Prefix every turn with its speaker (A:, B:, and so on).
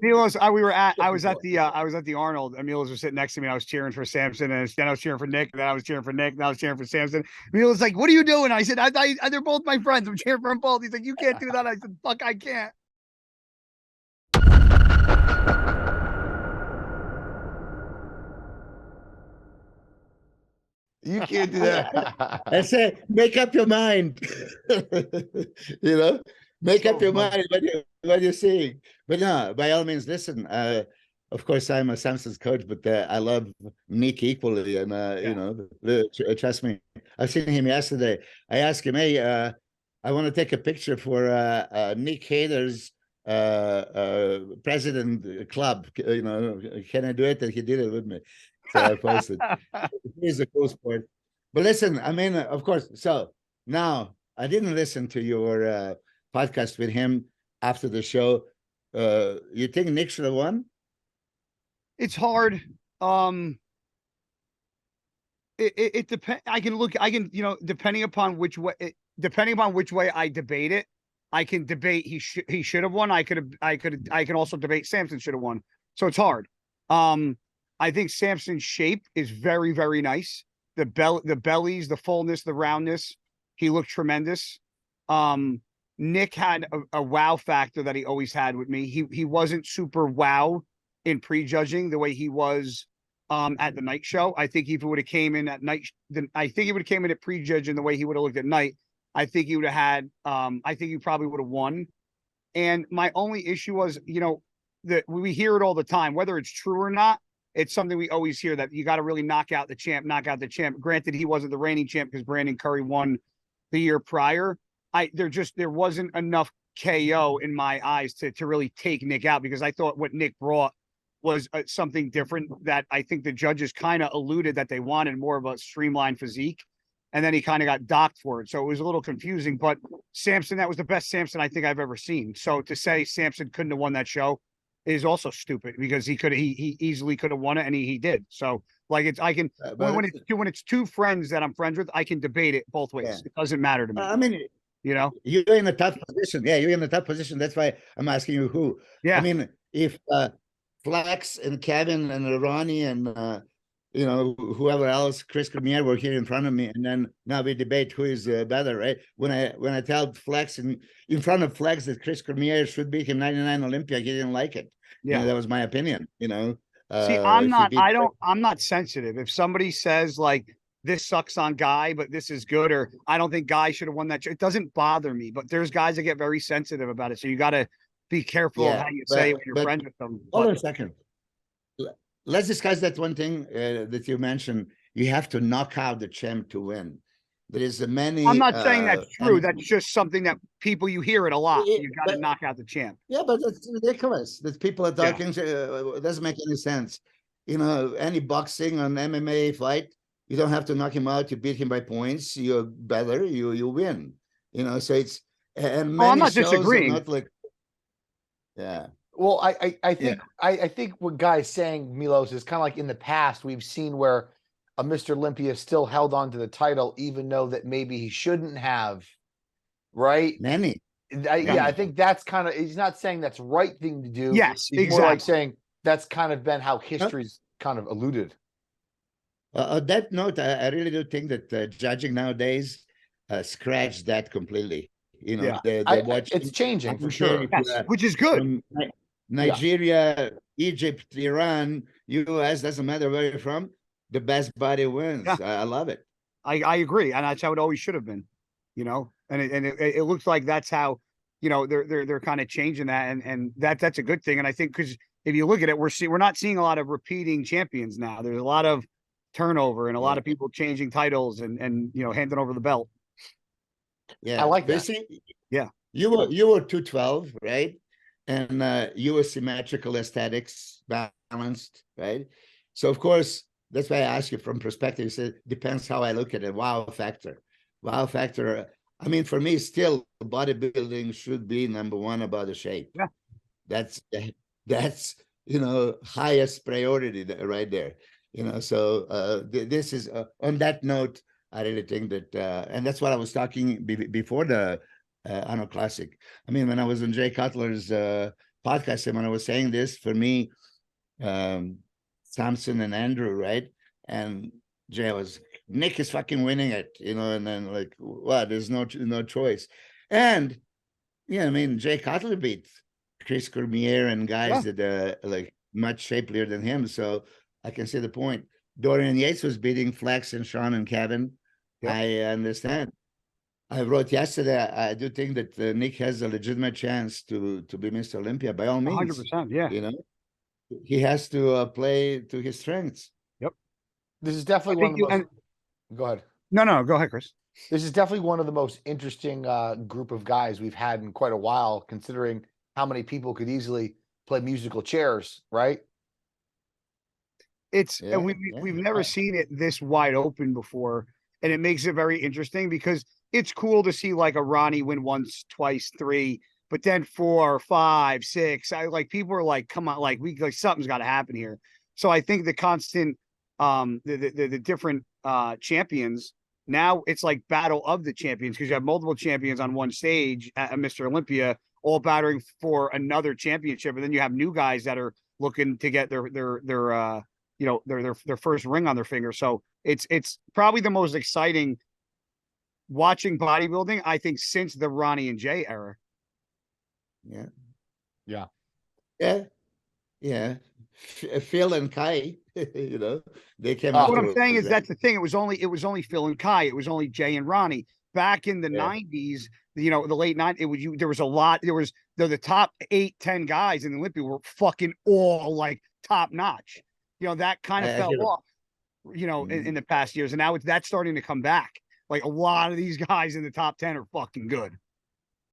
A: Milos, I was at the Arnold, and Milos was sitting next to me, and I was cheering for Samson, and then I was cheering for Nick, and then I was cheering for Nick, and I was cheering for Samson. Milos was like, "What are you doing?" I said, "They're both my friends. I'm cheering for them both." He's like, "You can't do that." I said, "Fuck, I can't."
B: You can't do that.
C: I say, make up your mind. Make up your mind what you're seeing. But no, by all means, listen. Of course, I'm a Samson's coach, but I love Nick equally, and trust me, I've seen him yesterday. I asked him, "Hey, I want to take a picture for Nick Hader's president club. Can I do it?" And he did it with me. So I posted. He's a cool sport. But listen, I mean, of course. So now I didn't listen to your podcast with him after the show. You think Nick should have won?
A: It's hard. It depends. I can, depending upon which way I debate it, I can debate he should have won. I can also debate Samson should have won. So it's hard. I think Samson's shape is very, very nice. The bellies, the fullness, the roundness. He looked tremendous. Nick had a wow factor that he always had with me. He wasn't super wow in prejudging the way he was at the night show. I think if he would have came in at night, I think he would have came in at prejudging the way he would have looked at night. I think he would have had. I think he probably would have won. And my only issue was, that we hear it all the time, whether it's true or not. It's something we always hear, that you got to really knock out the champ. Granted, he wasn't the reigning champ because Brandon Curry won the year prior. There wasn't enough KO in my eyes to really take Nick out, because I thought what Nick brought was something different that I think the judges kind of alluded that they wanted more of a streamlined physique. And then he kind of got docked for it. So it was a little confusing. But Samson, that was the best Samson I think I've ever seen. So to say Samson couldn't have won that show is also stupid, because he easily could have won it, and he did. So like when it's two friends that I'm friends with, I can debate it both ways. Yeah. It doesn't matter to me.
C: I mean, you're in a tough position. Yeah, you're in a tough position. That's why I'm asking you who. Yeah. I mean, if Flex and Kevin and Ronnie and whoever else, Chris Cormier, were here in front of me, and then now we debate who is better, right? When I tell Flex in front of Flex that Chris Cormier should beat him 99 Olympia, he didn't like it. Yeah, that was my opinion. See,
A: I'm not sensitive. If somebody says like this sucks on Guy, but this is good, or I don't think Guy should have won that, it doesn't bother me. But there's guys that get very sensitive about it, so you got to be careful of how you say it when you're friends with them.
C: Hold on a second. Let's discuss that one thing that you mentioned. You have to knock out the champ to win. There is many.
A: I'm not saying that's true. That's just something that you hear it a lot. You got to knock out the champ.
C: Yeah, but it's ridiculous that people are talking. It doesn't make any sense. Any boxing or MMA fight, you don't have to knock him out. You beat him by points. You're better. You win. So it's and many
A: I'm not disagreeing.
C: Not like, yeah.
B: Well, I think what Guy's saying, Milos, is kind of like in the past we've seen where a Mr. Olympia still held on to the title, even though that maybe he shouldn't have, right?
C: Many.
B: I think that's kind of, he's not saying that's right thing to do.
A: Yes,
B: he's
A: exactly.
B: more like saying that's kind of been how history's kind of alluded.
C: On that note, I really do think that judging nowadays scratched that completely.
B: It's changing for sure,
A: which is good.
C: Nigeria, Egypt, Iran, US, doesn't matter where you're from, the best body wins. Yeah. I love it.
A: I agree, and that's how it always should have been, and it looks like that's how, they're kind of changing that, and that's a good thing. And I think because if you look at it, we're not seeing a lot of repeating champions now. There's a lot of turnover and a lot of people changing titles and handing over the belt.
C: Yeah,
B: I like that.
A: Yeah,
C: you were 212, right? And you were symmetrical, aesthetics, balanced, right? So of course, that's why I ask you from perspective. You said depends how I look at it. Wow factor. I mean, for me, still bodybuilding should be number one about the shape.
A: Yeah,
C: that's highest priority right there. So this is on that note. I really think that, and that's what I was talking before the Anno Classic. I mean, when I was on Jay Cutler's podcast, and when I was saying this, for me, Samson and Andrew, right? And Jay was, Nick is fucking winning it, and then like, what? There's no choice. And yeah, I mean, Jay Cutler beat Chris Cormier and guys that are like much shapelier than him. So I can see the point. Dorian Yates was beating Flex and Sean and Kevin. Yep. I understand. I wrote yesterday, I do think that Nick has a legitimate chance to be Mr. Olympia by all means.
A: 100%, yeah.
C: He has to play to his strengths.
B: Yep. This is definitely one of the most... Go ahead.
A: No, go ahead, Chris.
B: This is definitely one of the most interesting group of guys we've had in quite a while, considering how many people could easily play musical chairs, right?
A: We've never seen it this wide open before, and it makes it very interesting because it's cool to see like a Ronnie win once, twice, three, but then 4, 5, 6. People are like, come on, like something's got to happen here. So I think the constant, the different champions. Now it's like battle of the champions because you have multiple champions on one stage at Mr. Olympia, all battering for another championship, and then you have new guys that are looking to get their first ring on their finger. So it's probably the most exciting watching bodybuilding, I think, since the Ronnie and Jay era.
C: Yeah. Phil and Kai, they came
A: out. What I'm saying is that's the thing. It was only Phil and Kai. It was only Jay and Ronnie. Back in the 90s, the late 90s, there was a lot. There was the top 8, 10 guys in the Olympia were fucking all like top notch. That kind of fell off, in the past years. And now that's starting to come back. Like a lot of these guys in the top 10 are fucking good.